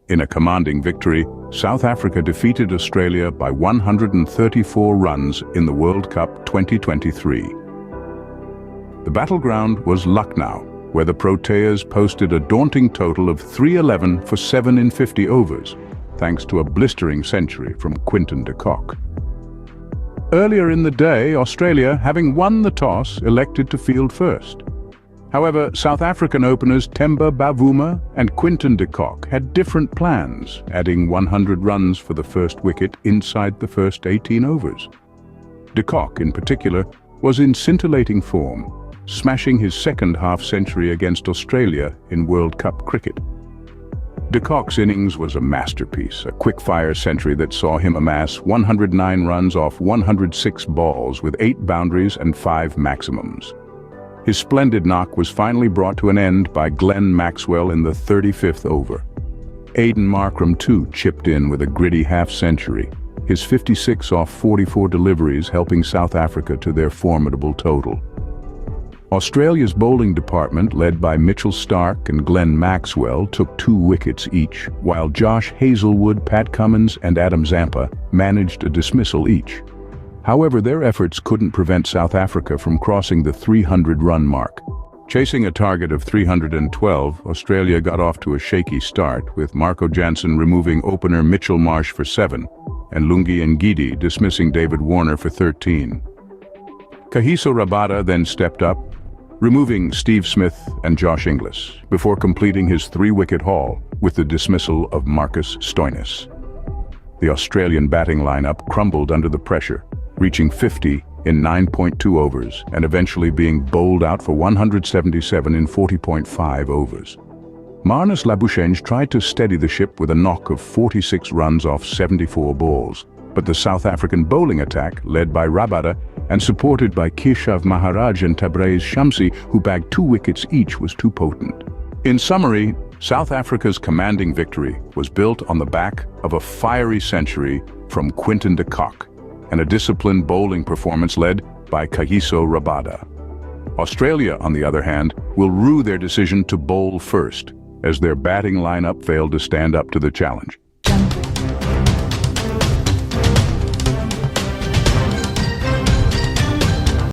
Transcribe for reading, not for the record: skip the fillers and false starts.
In a commanding victory, South Africa defeated Australia by 134 runs in the World Cup 2023. The battleground was Lucknow, where the Proteas posted a daunting total of 311 for 7 in 50 overs, thanks to a blistering century from Quinton de Kock. Earlier in the day, Australia, having won the toss, elected to field first. However, South African openers Themba Bavuma and Quinton de Kock had different plans, adding 100 runs for the first wicket inside the first 18 overs. De Kock, in particular, was in scintillating form, smashing his second half-century against Australia in World Cup cricket. De Kock's innings was a masterpiece, a quick-fire century that saw him amass 109 runs off 106 balls with 8 boundaries and 5 maximums. His splendid knock was finally brought to an end by Glenn Maxwell in the 35th over. Aiden Markram too chipped in with a gritty half-century, his 56 off 44 deliveries helping South Africa to their formidable total. Australia's bowling department, led by Mitchell Starc and Glenn Maxwell, took 2 wickets each, while Josh Hazlewood, Pat Cummins and Adam Zampa managed a dismissal each. However, their efforts couldn't prevent South Africa from crossing the 300-run mark. Chasing a target of 312, Australia got off to a shaky start, with Marco Jansen removing opener Mitchell Marsh for 7, and Lungi Ngidi dismissing David Warner for 13. Kagiso Rabada then stepped up, removing Steve Smith and Josh Inglis, before completing his 3-wicket haul with the dismissal of Marcus Stoinis. The Australian batting lineup crumbled under the pressure, reaching 50 in 9.2 overs and eventually being bowled out for 177 in 40.5 overs. Marnus Labuschagne tried to steady the ship with a knock of 46 runs off 74 balls, but the South African bowling attack, led by Rabada and supported by Keshav Maharaj and Tabraiz Shamsi, who bagged 2 wickets each, was too potent. In summary, South Africa's commanding victory was built on the back of a fiery century from Quinton de Kock and a disciplined bowling performance led by Kagiso Rabada. Australia, on the other hand, will rue their decision to bowl first, as their batting lineup failed to stand up to the challenge.